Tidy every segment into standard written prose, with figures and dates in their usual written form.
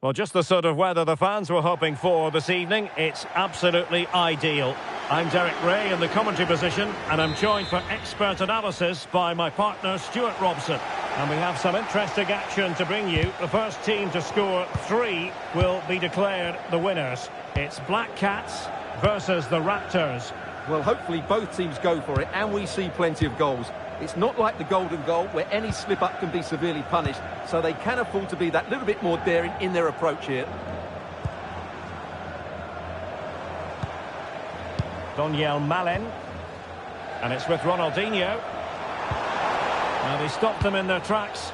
Well, just the sort of weather the fans were hoping for this evening. It's absolutely ideal. I'm Derek Ray in the commentary position, and I'm joined for expert analysis by my partner Stuart Robson. And we have some interesting action to bring you. The first team to score 3 will be declared the winners. It's Black Cats versus the Raptors. Well, hopefully both teams go for it, and we see plenty of goals. It's not like the golden goal, where any slip-up can be severely punished, so they can afford to be that little bit more daring in their approach here. Donyell Malen. And it's with Ronaldinho. Now they stopped them in their tracks.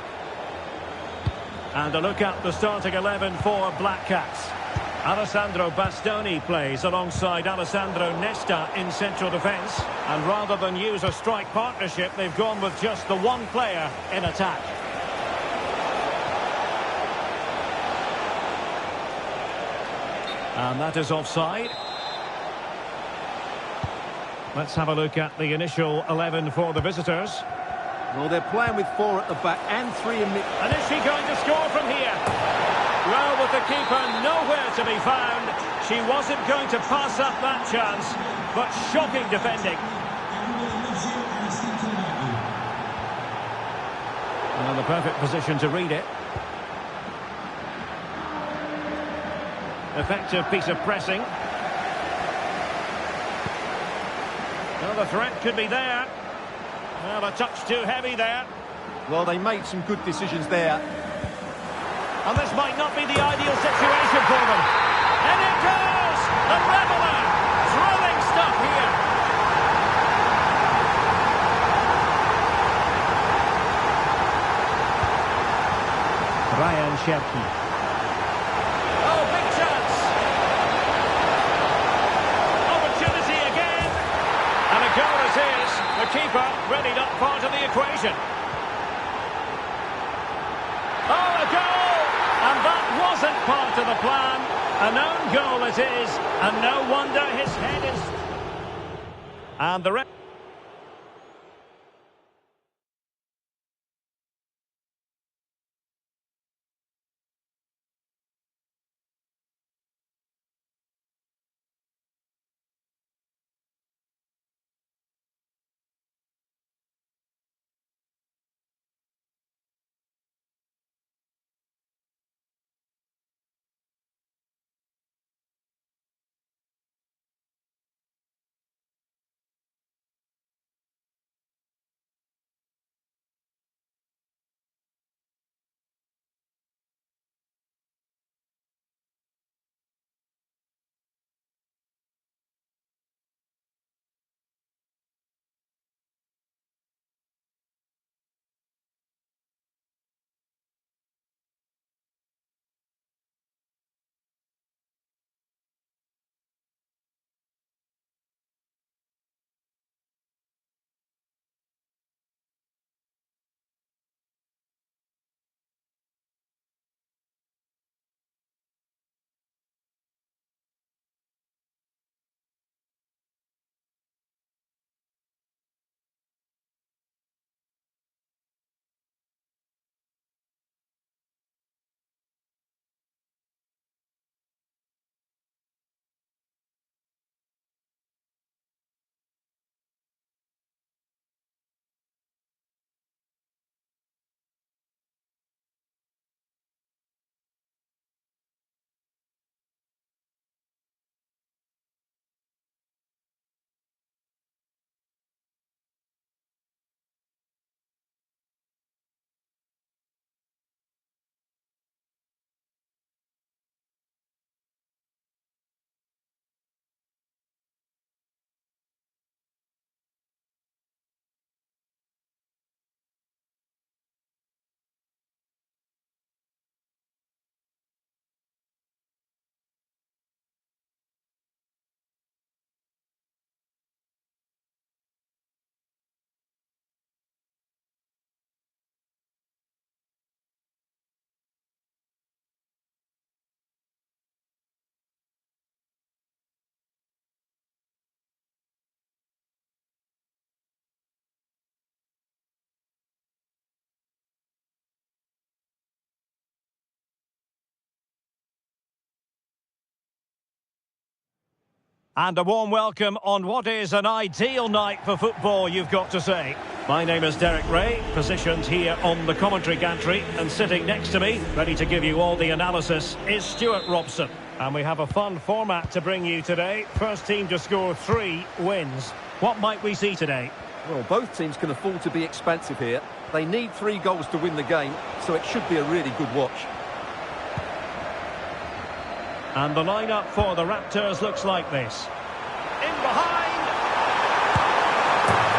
And a look at the starting 11 for Black Cats. Alessandro Bastoni plays alongside Alessandro Nesta in central defence. And rather than use a strike partnership, they've gone with just the one player in attack. And that is offside. Let's have a look at the initial 11 for the visitors. Well, they're playing with 4 at the back and 3 in mid. And is she going to score from here? Well, with the keeper nowhere to be found, she wasn't going to pass up that chance, but shocking defending. And the perfect position to read it. Effective piece of pressing. Well, the threat could be there. Well, a touch too heavy there. Well, they made some good decisions there. And this might not be the ideal situation for them. And it goes! The leveller! Thrilling stuff here. Ryan Cherki. Oh, big chance! Opportunity again! And a goal it is. The keeper really not part of the equation. Oh, a goal! And that wasn't part of the plan. An own goal it is, and no wonder his head is... And the And a warm welcome on what is an ideal night for football, you've got to say. My name is Derek Ray, positioned here on the commentary gantry, and sitting next to me, ready to give you all the analysis, is Stuart Robson. And we have a fun format to bring you today. First team to score 3 wins. What might we see today? Well, both teams can afford to be expansive here. They need 3 goals to win the game, so it should be a really good watch. And the lineup for the Raptors looks like this. In behind.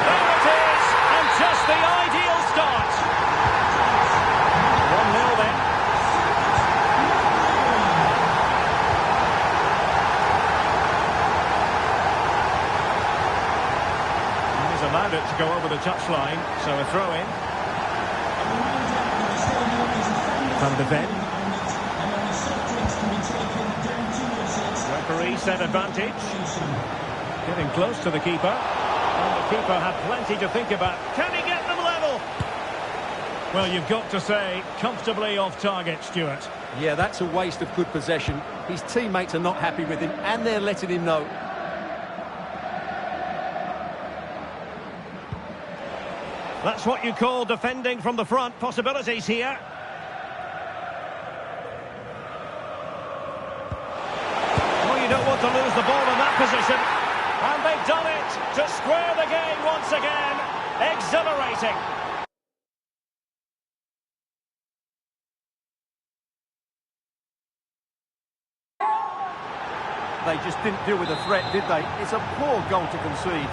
There it is. And just the ideal start. 1-0 then. He's allowed it to go over the touchline, so a throw in. Van de Ven. Referee set advantage. Getting close to the keeper. And the keeper had plenty to think about. Can he get them level? Well, you've got to say, comfortably off target, Stuart. Yeah, that's a waste of good possession. His teammates are not happy with him, and they're letting him know. That's what you call defending from the front. Possibilities here. You don't want to lose the ball in that position. And they've done it to square the game once again. Exhilarating. They just didn't deal with the threat, did they? It's a poor goal to concede.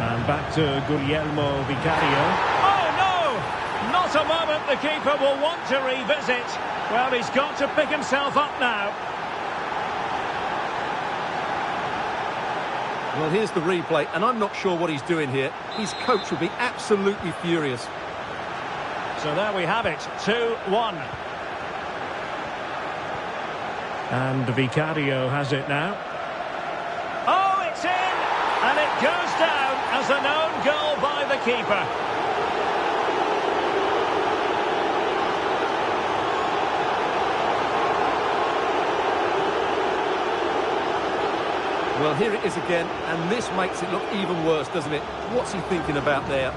And back to Guglielmo Vicario. Oh, no! Not a moment the keeper will want to revisit. Well, he's got to pick himself up now. Well, here's the replay, and I'm not sure what he's doing here. His coach will be absolutely furious. So there we have it, 2-1. And Vicario has it now. Oh, it's in! And it goes down as an own goal by the keeper. Well, here it is again, and this makes it look even worse, doesn't it? What's he thinking about there?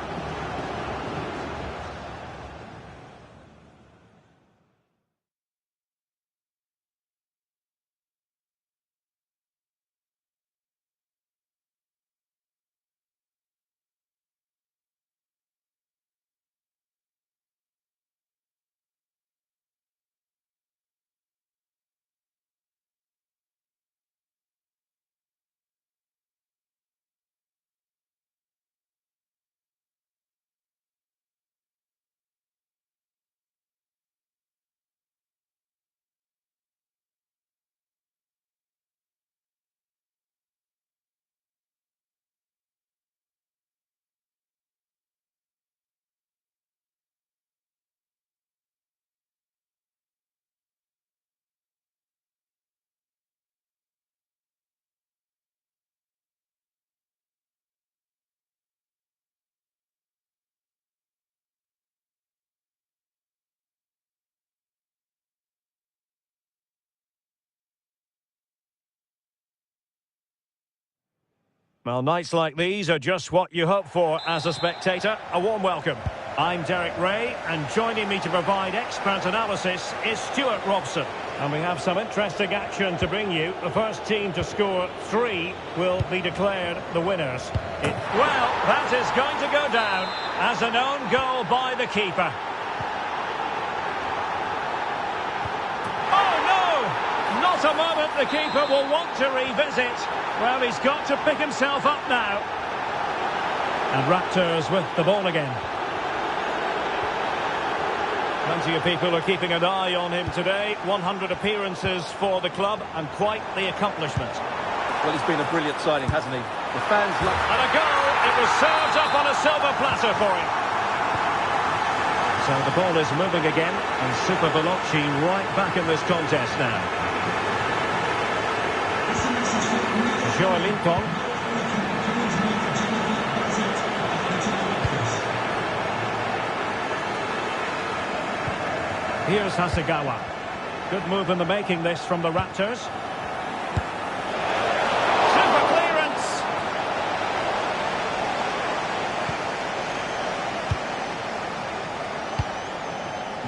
Well, nights like these are just what you hope for as a spectator. A warm welcome. I'm Derek Ray, and joining me to provide expert analysis is Stuart Robson. And we have some interesting action to bring you. The first team to score 3 will be declared the winners. Well, that is going to go down as an own goal by the keeper. Oh, no! Not a moment the keeper will want to revisit. Well, he's got to pick himself up now. And Raptors with the ball again. Plenty of people are keeping an eye on him today. 100 appearances for the club and quite the accomplishment. Well, he's been a brilliant signing, hasn't he? The fans love... And a goal! It was served up on a silver platter for him. So the ball is moving again, and Super Veloci right back in this contest now. Joe Lincoln. Here's Hasegawa. Good move in the making, this, from the Raptors. Super clearance.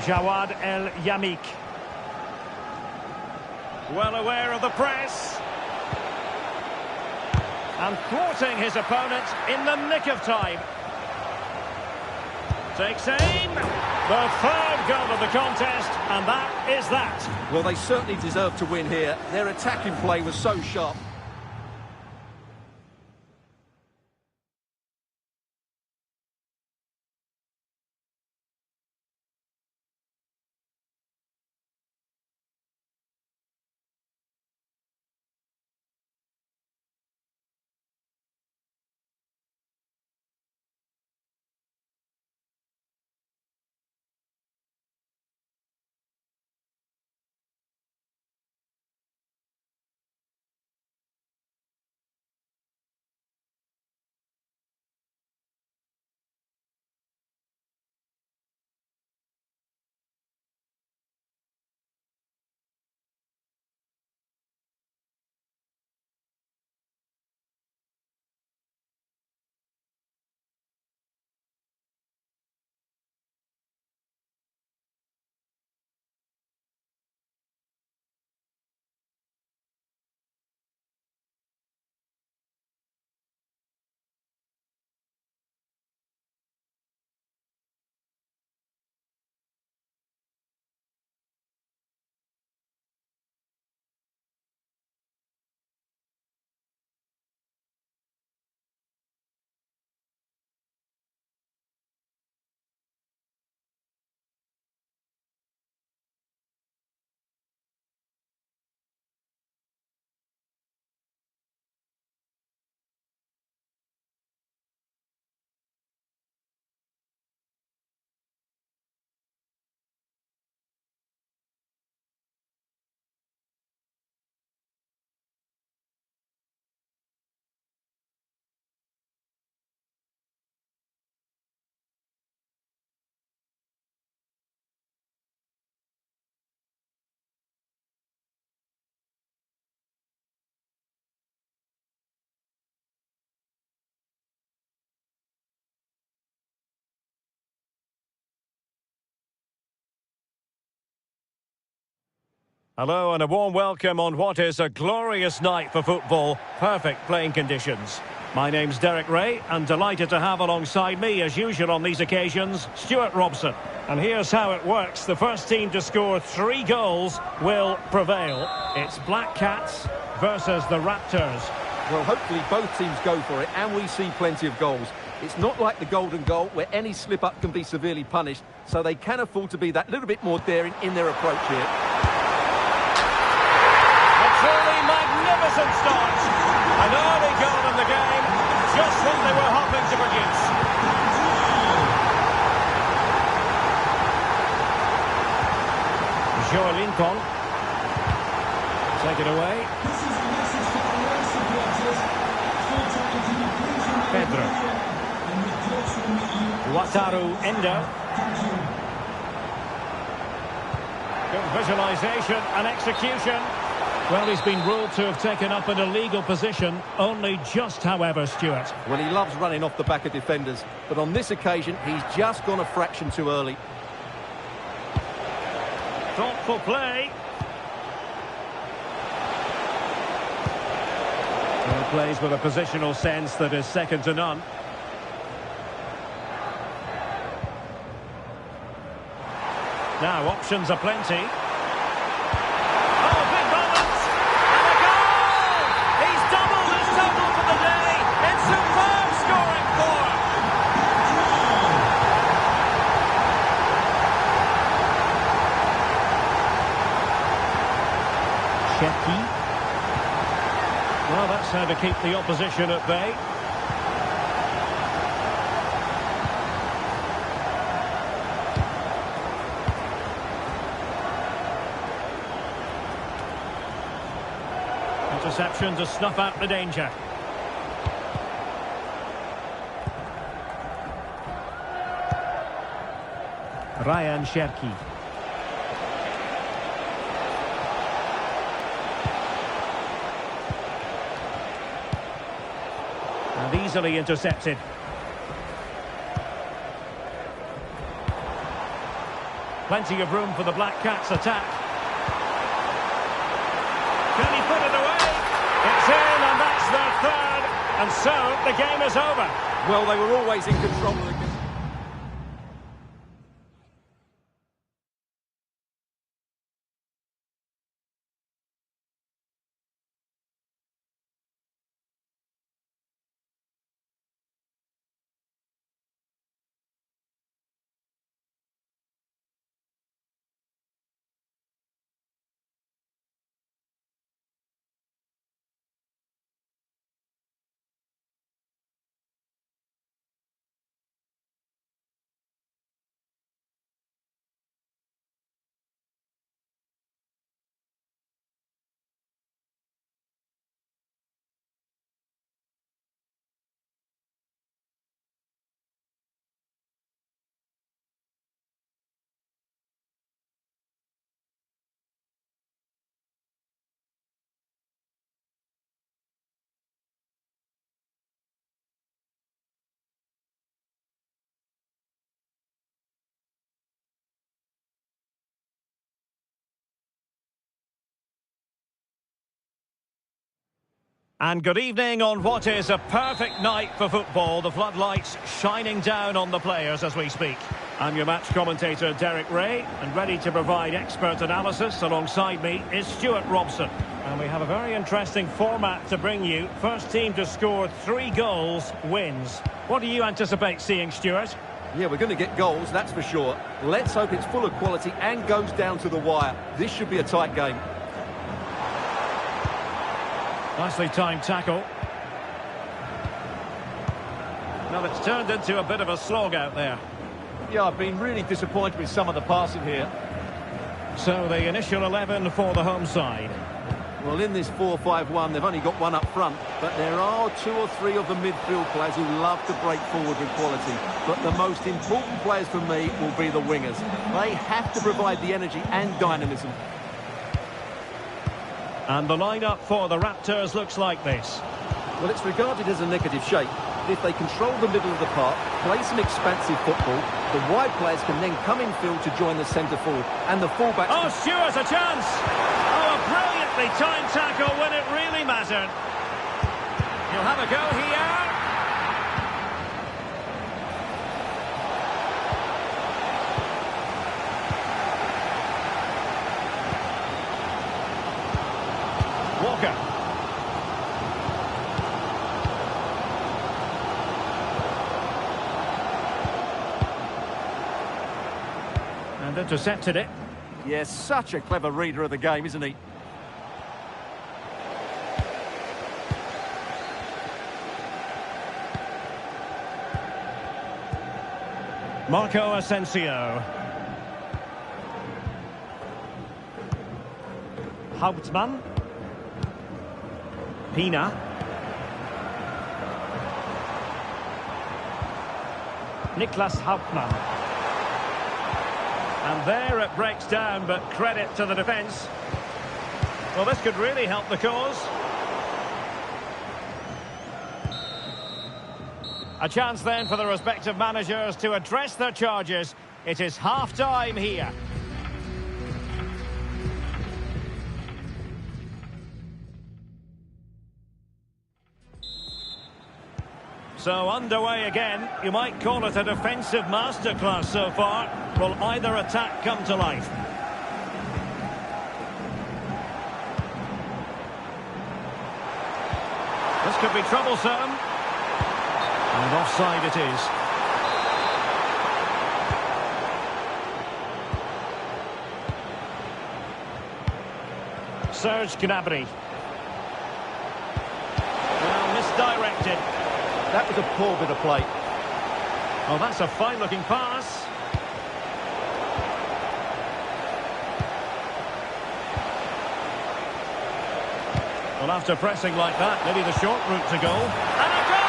Jawad El Yamik. Well aware of the press. And thwarting his opponent in the nick of time. Takes aim. The third goal of the contest, and that is that. Well, they certainly deserve to win here. Their attacking play was so sharp. Hello and a warm welcome on what is a glorious night for football. Perfect playing conditions. My name's Derek Ray and delighted to have alongside me, as usual on these occasions, Stuart Robson. And here's how it works. The first team to score 3 goals will prevail. It's Black Cats versus the Raptors. Well, hopefully both teams go for it and we see plenty of goals. It's not like the golden goal where any slip-up can be severely punished, so they can afford to be that little bit more daring in their approach here. Truly magnificent start. An early goal in the game, just what they were hoping to produce. Joe Lincoln. Take it away. Pedro. Wataru Endo. Good visualisation and execution. Well, he's been ruled to have taken up an illegal position, only just, however, Stuart. Well, he loves running off the back of defenders, but on this occasion, he's just gone a fraction too early. Thoughtful play. He plays with a positional sense that is second to none. Now, options are plenty. Well, that's how to keep the opposition at bay. Interception to snuff out the danger. Ryan Cherki. easily intercepted. Plenty of room for the Black Cats' attack. Can he put it away? It's in, and that's their third. And so, the game is over. Well, they were always in control of the game. And good evening on what is a perfect night for football. The floodlights shining down on the players as we speak. I'm your match commentator, Derek Ray, and ready to provide expert analysis alongside me is Stuart Robson. And we have a very interesting format to bring you. First team to score 3 goals wins. What do you anticipate seeing, Stuart? Yeah, we're going to get goals, that's for sure. Let's hope it's full of quality and goes down to the wire. This should be a tight game. Nicely timed tackle. Now it's turned into a bit of a slog out there. Yeah, I've been really disappointed with some of the passing here. So the initial 11 for the home side. Well, in this 4-5-1, they've only got one up front, but there are 2 or 3 of the midfield players who love to break forward with quality. But the most important players for me will be the wingers. They have to provide the energy and dynamism. And the lineup for the Raptors looks like this. Well, it's regarded as a negative shape. If they control the middle of the park, play some expansive football, the wide players can then come infield to join the centre forward. And the fullbacks... Oh, Stewart's a chance! Oh, a brilliantly timed tackle when it really mattered. He'll have a go here. Walker. And intercepted it. Yes, such a clever reader of the game, isn't he? Marco Asensio. Hauptmann. Pina. Niklas Hauptmann. And there it breaks down, but credit to the defence. Well, this could really help the cause. A chance then for the respective managers to address their charges. It is half-time here. So underway again. You might call it a defensive masterclass so far. Will either attack come to life? This could be troublesome. And offside it is. Serge Gnabry. Well, misdirected. That was a poor bit of play. Oh, that's a fine-looking pass. Well, after pressing like that, maybe the short route to goal. And a goal!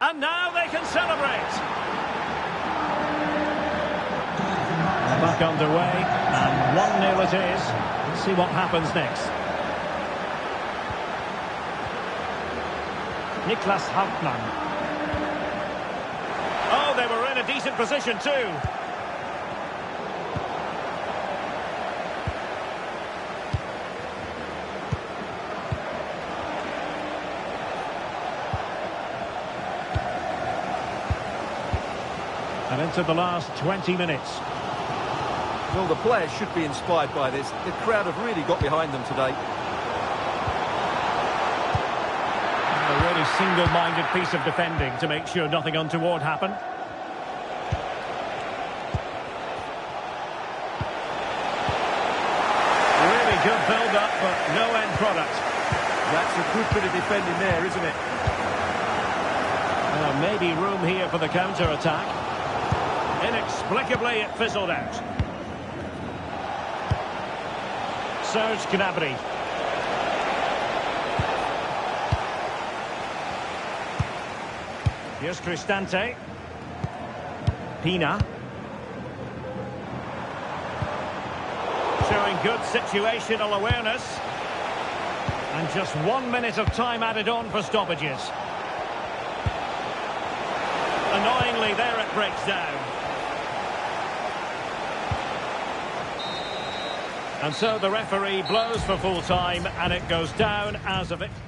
And now they can celebrate. Back underway, and 1-0 it is. Let's see what happens next. Niklas Hauptmann. Oh, they were in a decent position too. And into the last 20 minutes. Well, the players should be inspired by this. The crowd have really got behind them today. A really single-minded piece of defending to make sure nothing untoward happened. Really good build-up, but no end product. That's a good bit of defending there, isn't it? Maybe room here for the counter-attack. Inexplicably, it fizzled out. Serge Gnabry. Here's Cristante. Pina. Showing good situational awareness. And just 1 minute of time added on for stoppages. Annoyingly, there it breaks down. And so the referee blows for full time, and it goes down as a victory.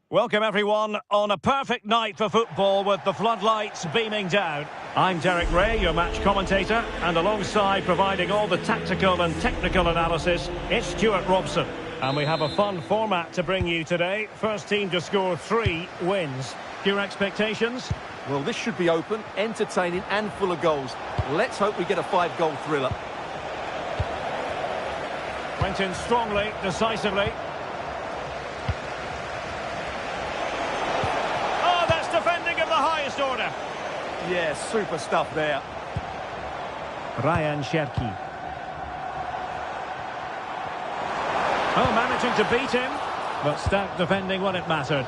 Welcome everyone on a perfect night for football with the floodlights beaming down. I'm Derek Ray, your match commentator, and alongside providing all the tactical and technical analysis, it's Stuart Robson. And we have a fun format to bring you today. First team to score 3 wins. Your expectations? Well, this should be open, entertaining and full of goals. Let's hope we get a 5-goal thriller. Went in strongly, decisively. Order. Yeah, super stuff there. Ryan Cherki. Oh, managing to beat him, but stout defending when it mattered.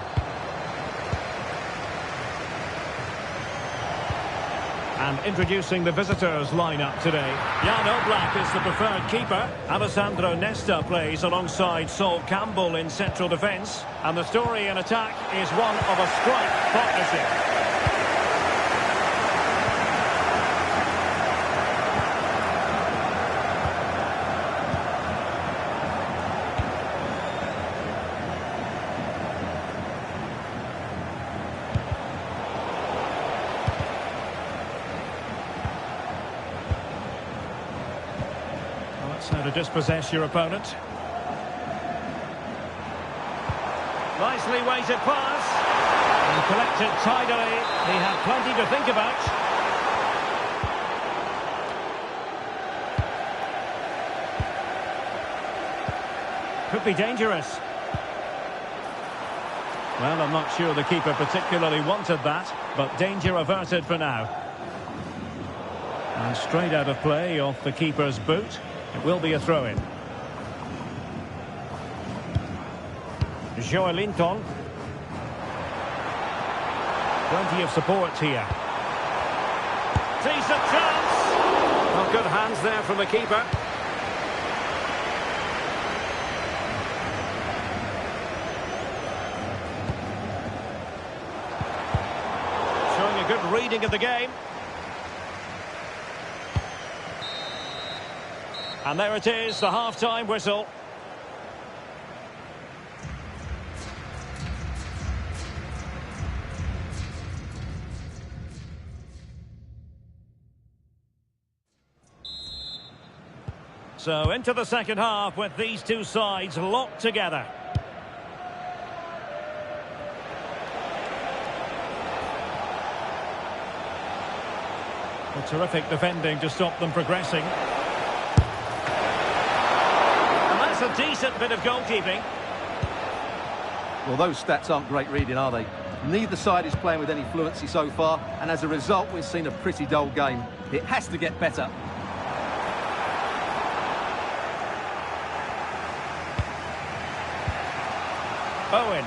And introducing the visitors lineup today. Jan Oblak is the preferred keeper. Alessandro Nesta plays alongside Sol Campbell in central defence. And the story in attack is one of a strike partnership. How to dispossess your opponent. Nicely weighted pass. And collected tidily. He had plenty to think about. Could be dangerous. Well, I'm not sure the keeper particularly wanted that, but danger averted for now. And straight out of play off the keeper's boot. It will be a throw-in. Joelinton. Plenty of support here. Decent chance. Well, good hands there from the keeper. Showing a good reading of the game. And there it is, the half-time whistle. So into the second half with these two sides locked together. A terrific defending to stop them progressing. And that's a decent bit of goalkeeping. Well, those stats aren't great reading, are they? Neither side is playing with any fluency so far, and as a result, we've seen a pretty dull game. It has to get better. Owen,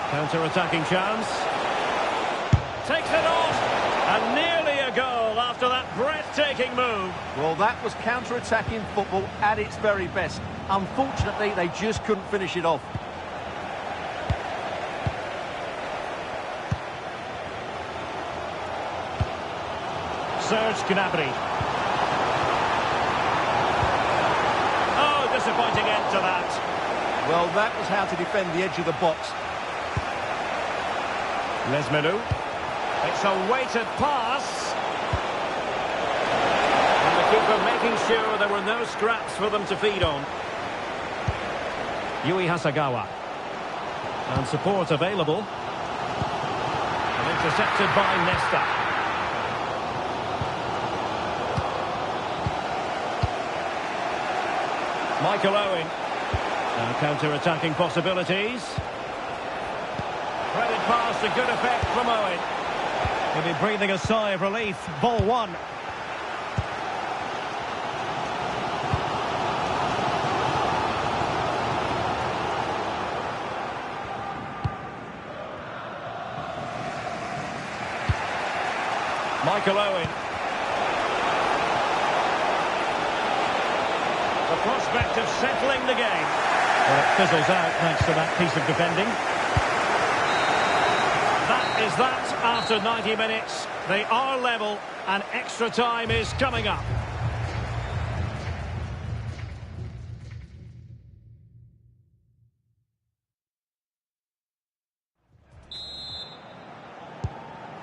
counter-attacking chance, takes it off, and nearly a goal after that breathtaking move. Well, that was counter-attacking football at its very best. Unfortunately, they just couldn't finish it off. Serge Gnabry. Oh, disappointing end to that. Well, that was how to defend the edge of the box. Les Melou. It's a weighted pass. And the keeper making sure there were no scraps for them to feed on. Yui Hasagawa. And support available. And intercepted by Nesta. Michael Owen. Now counter-attacking possibilities. Threaded pass to good effect from Owen. He'll be breathing a sigh of relief. Ball one. Michael Owen. The prospect of settling the game. Well, it fizzles out thanks to that piece of defending. That is that after 90 minutes. They are level and extra time is coming up.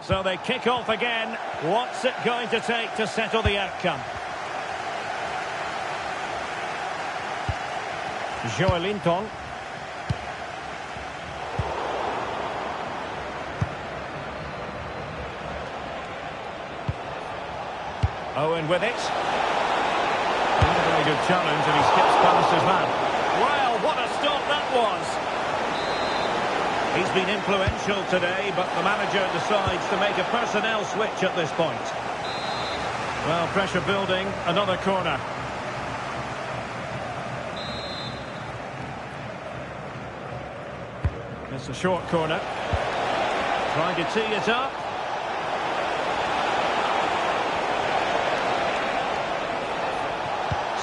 So they kick off again. What's it going to take to settle the outcome? Joelinton. Owen with it. A very good challenge and he skips past his man. Well, what a stop that was. He's been influential today, but the manager decides to make a personnel switch at this point. Well, pressure building, another corner. It's a short corner. Trying to tee it up.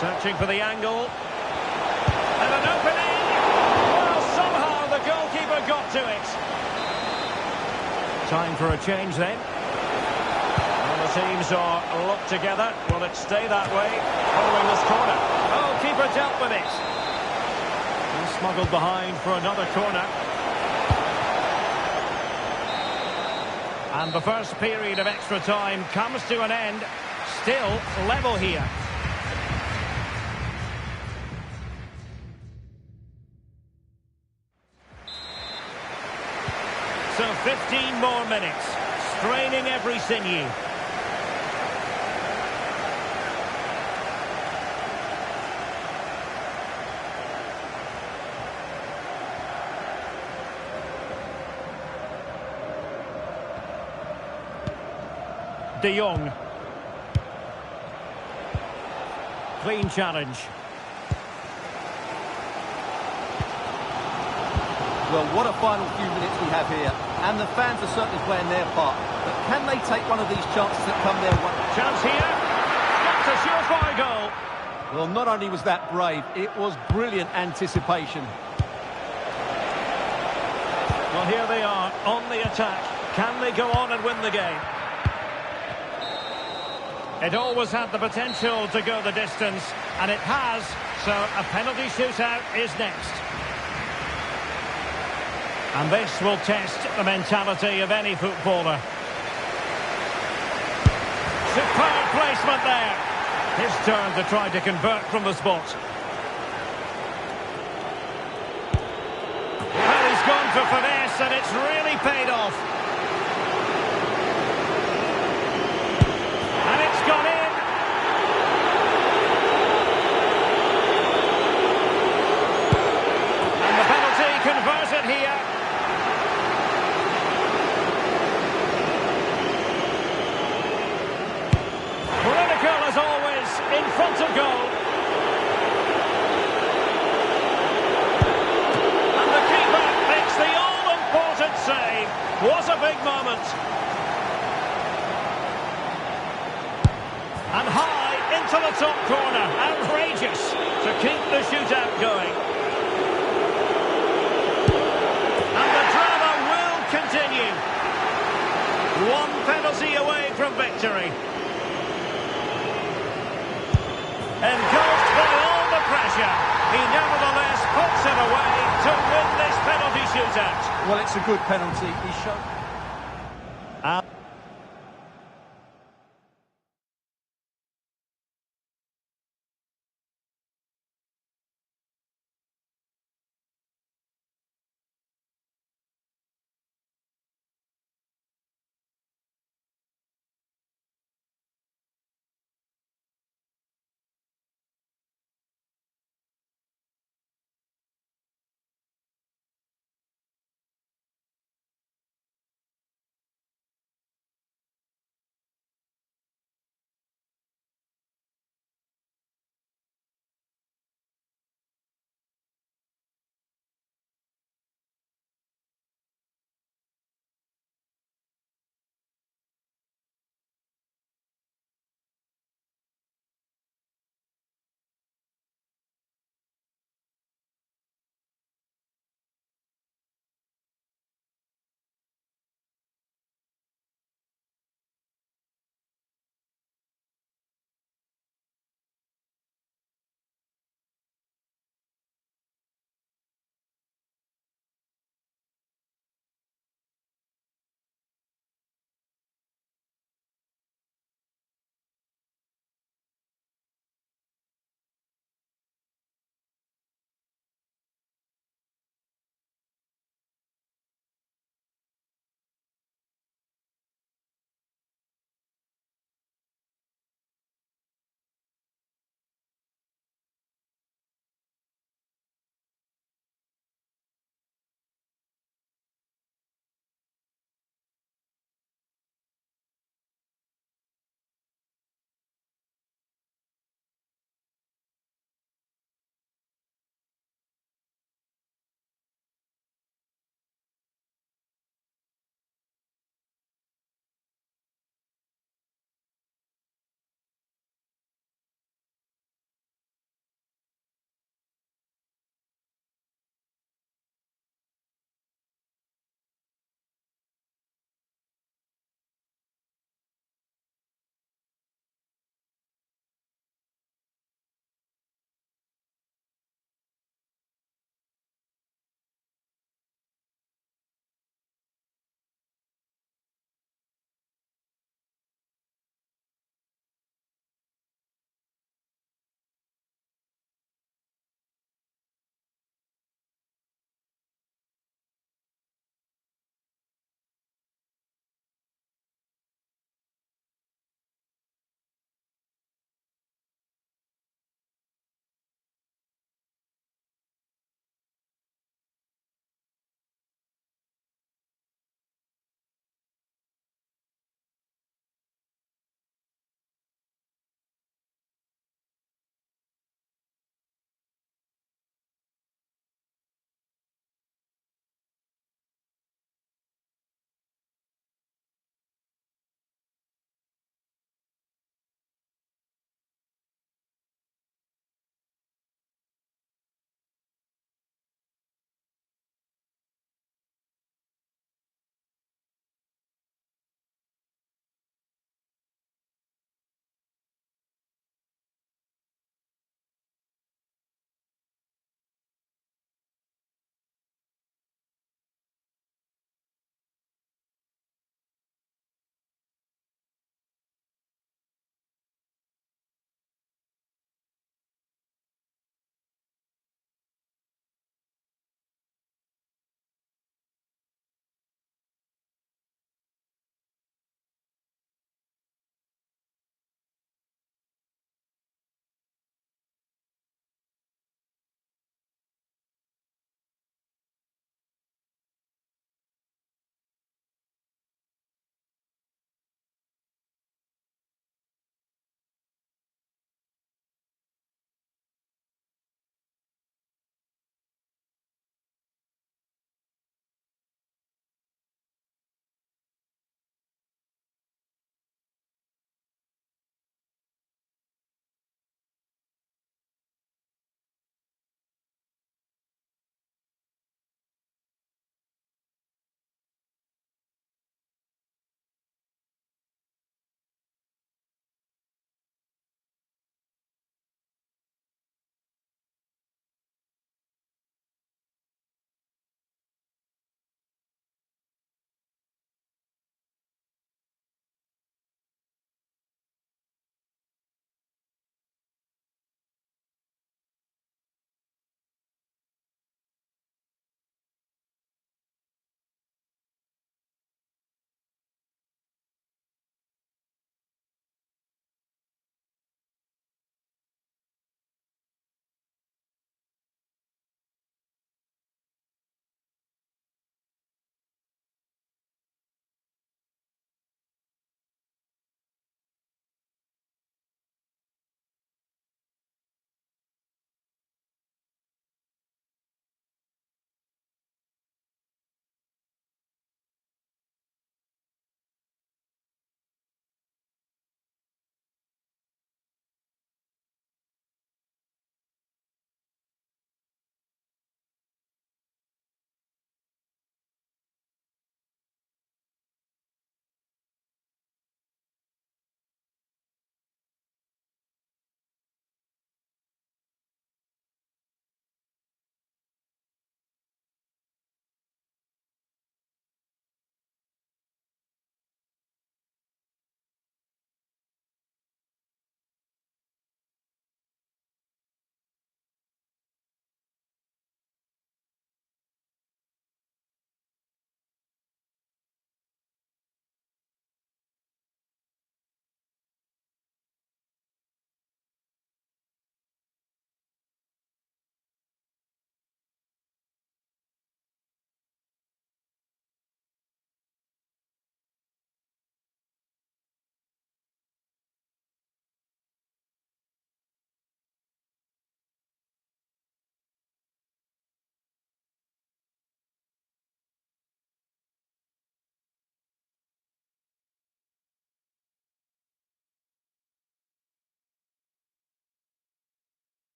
Searching for the angle. And an opening! Well, somehow the goalkeeper got to it. Time for a change then. Well, the teams are locked together. Will it stay that way following this corner? Oh, keeper dealt with it. And smuggled behind for another corner. And the first period of extra time comes to an end. Still level here. So 15 more minutes. Straining every sinew. De Jong. Clean challenge. Well, what a final few minutes we have here. And the fans are certainly playing their part. But can they take one of these chances that come their way? Chance here. That's a surefire goal. Well, not only was that brave, it was brilliant anticipation. Well, here they are on the attack. Can they go on and win the game? It always had the potential to go the distance, and it has. So a penalty shootout is next. And this will test the mentality of any footballer. Superb placement there. His turn to try to convert from the spot. Well, he's gone for finesse, and it's really paid off. And it's gone in. And the penalty converted here. As always, in front of goal. And the keeper makes the all-important save. What a big moment. And high into the top corner. Outrageous to keep the shootout going. And the drama will continue. One penalty away from victory. Engulfed by all the pressure, he nevertheless puts it away to win this penalty shootout. Well, it's a good penalty. He showed...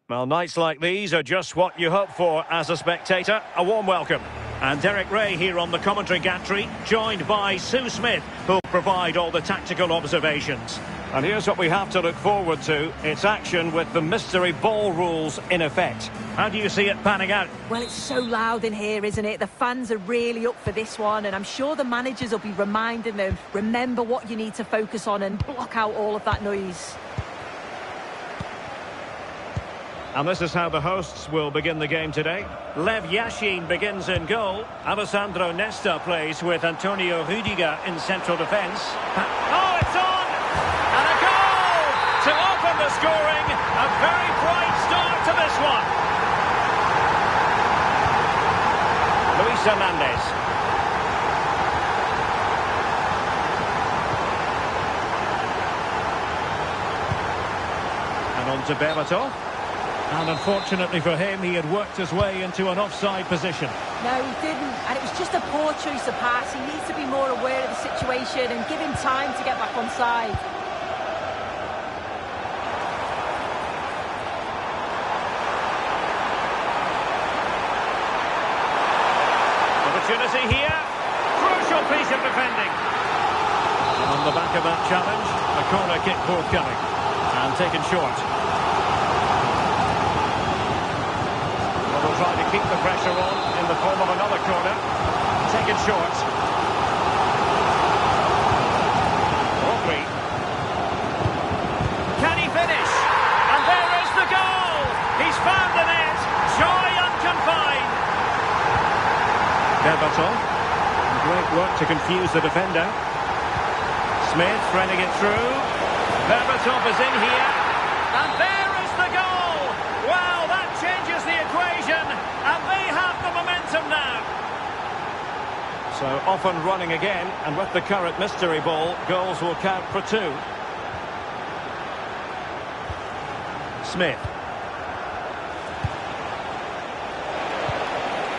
Well, nights like these are just what you hope for as a spectator. A warm welcome. And Derek Ray here on the commentary gantry, joined by Sue Smith, who'll provide all the tactical observations. And here's what we have to look forward to. It's action with the mystery ball rules in effect. How do you see it panning out? Well, it's so loud in here, isn't it? The fans are really up for this one, and I'm sure the managers will be reminding them, remember what you need to focus on and block out all of that noise. And this is how the hosts will begin the game today. Lev Yashin begins in goal. Alessandro Nesta plays with Antonio Rüdiger in central defence. Oh, it's on! And a goal to open the scoring. A very bright start to this one. Luis Hernandez. And on to Berbatov. And unfortunately for him, he had worked his way into an offside position. No, he didn't. And it was just a poor choice of pass. He needs to be more aware of the situation and give him time to get back on side. Opportunity here. Crucial piece of defending. And on the back of that challenge, a corner kick forthcoming. And taken short. Will try to keep the pressure on in the form of another corner. Taken short. Rodri. Can he finish? And there is the goal! He's found the net. Joy unconfined. Berbatov. Great work to confuse the defender. Smith threading it through. Berbatov is in here. And there is the goal! Wow, that changes the equation, and they have the momentum now. So off and running again, and with the current mystery ball, goals will count for 2. Smith.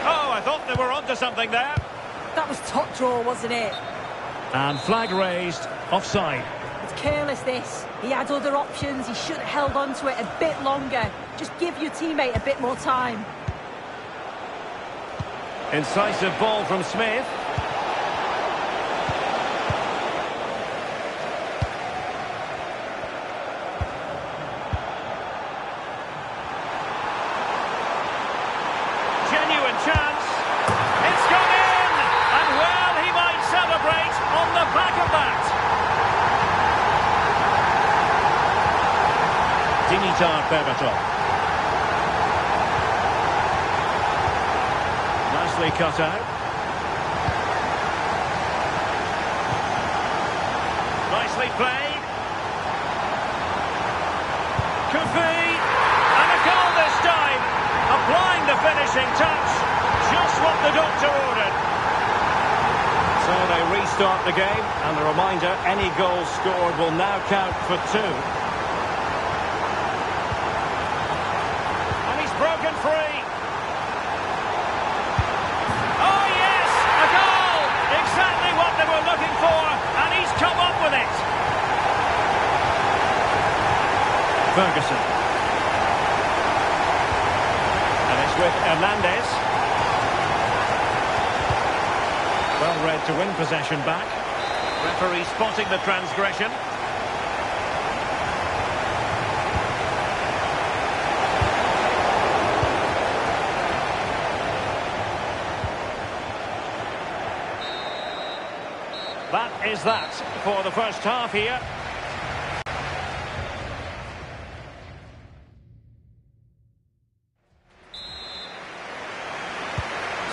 Oh, I thought they were onto something there. That was top draw, wasn't it? And flag raised, offside. It's careless, this. He had other options. He should have held on to it a bit longer. Just give your teammate a bit more time. Incisive ball from Smith. Genuine chance. It's gone in! And well, he might celebrate on the back of that. Dimitar Berbatov. Nicely cut out. Nicely played. Could be. And a goal this time. Applying the finishing touch. Just what the doctor ordered. So they restart the game. And a reminder, any goal scored will now count for 2. Broken free. Oh yes, a goal! Exactly what they were looking for, and he's come up with it. Ferguson. And it's with Hernandez. Well read to win possession back. Referee spotting the transgression. That is that for the first half here.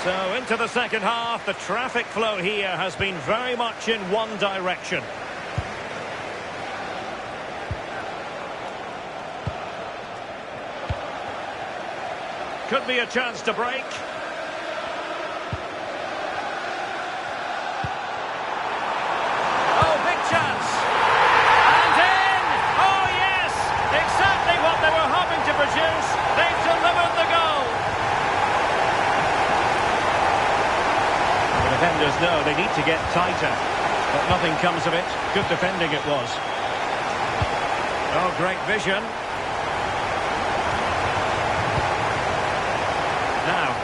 So into the second half, the traffic flow here has been very much in one direction. Could be a chance to break. They've delivered the goal. The defenders know they need to get tighter, but nothing comes of it. Good defending it was. Oh, great vision.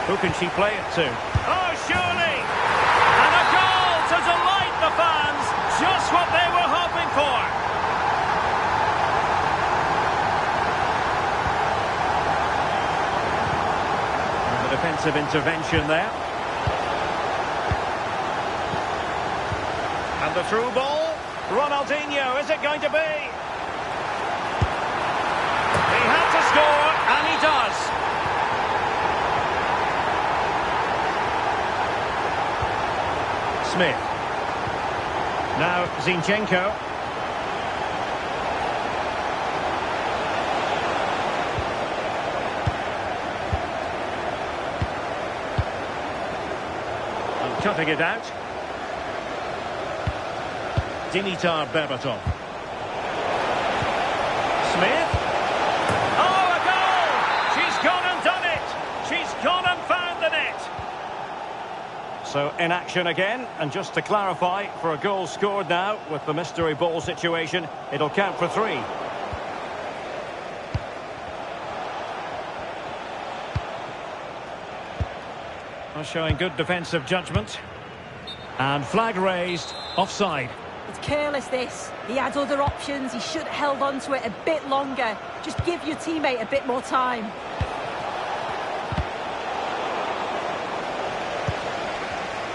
Who can she play it to? Oh, surely! And a goal to delight the fans. Just what they were hoping for. And the defensive intervention there. And the through ball. Ronaldinho, is it going to be? He had to score, and he does. Smith. Now Zinchenko. And cutting it out. Dimitar Berbatov. Smith. Oh, a goal! She's gone and done it! She's gone and found the net! So in action again, and just to clarify, for a goal scored now with the mystery ball situation, it'll count for 3. Well, showing good defensive judgment. And flag raised, offside. It's careless, this. He had other options. He should have held on to it a bit longer. Just give your teammate a bit more time.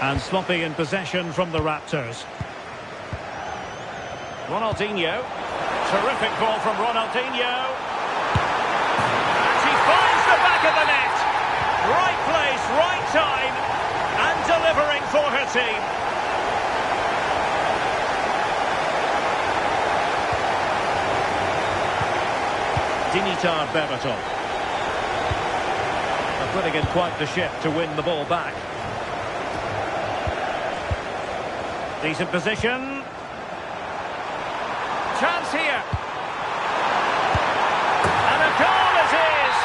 And sloppy in possession from the Raptors. Ronaldinho. Terrific ball from Ronaldinho. And she finds the back of the net. Right place, right time. And delivering for her team. Dimitar Berbatov. They're putting in quite the ship to win the ball back. Decent position. Chance here. And a goal it is.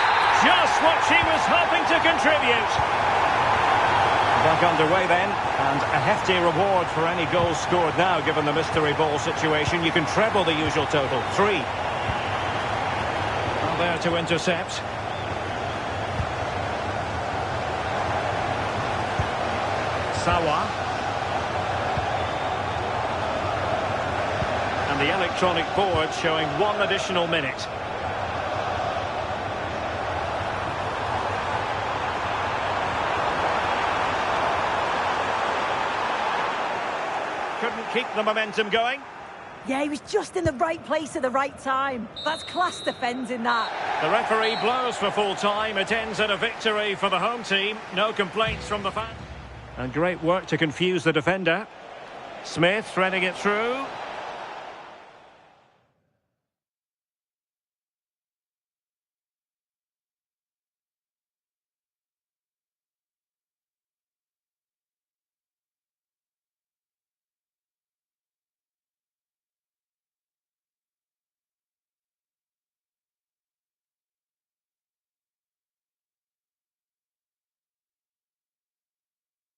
Just what she was hoping to contribute. Back underway then. And a hefty reward for any goals scored now, given the mystery ball situation. You can treble the usual total. 3. Well, there to intercept. Sawa. And the electronic board showing 1 additional minute. Couldn't keep the momentum going. Yeah, he was just in the right place at the right time. That's class defending, that. The referee blows for full time. It ends in a victory for the home team. No complaints from the fans. And great work to confuse the defender. Smith threading it through.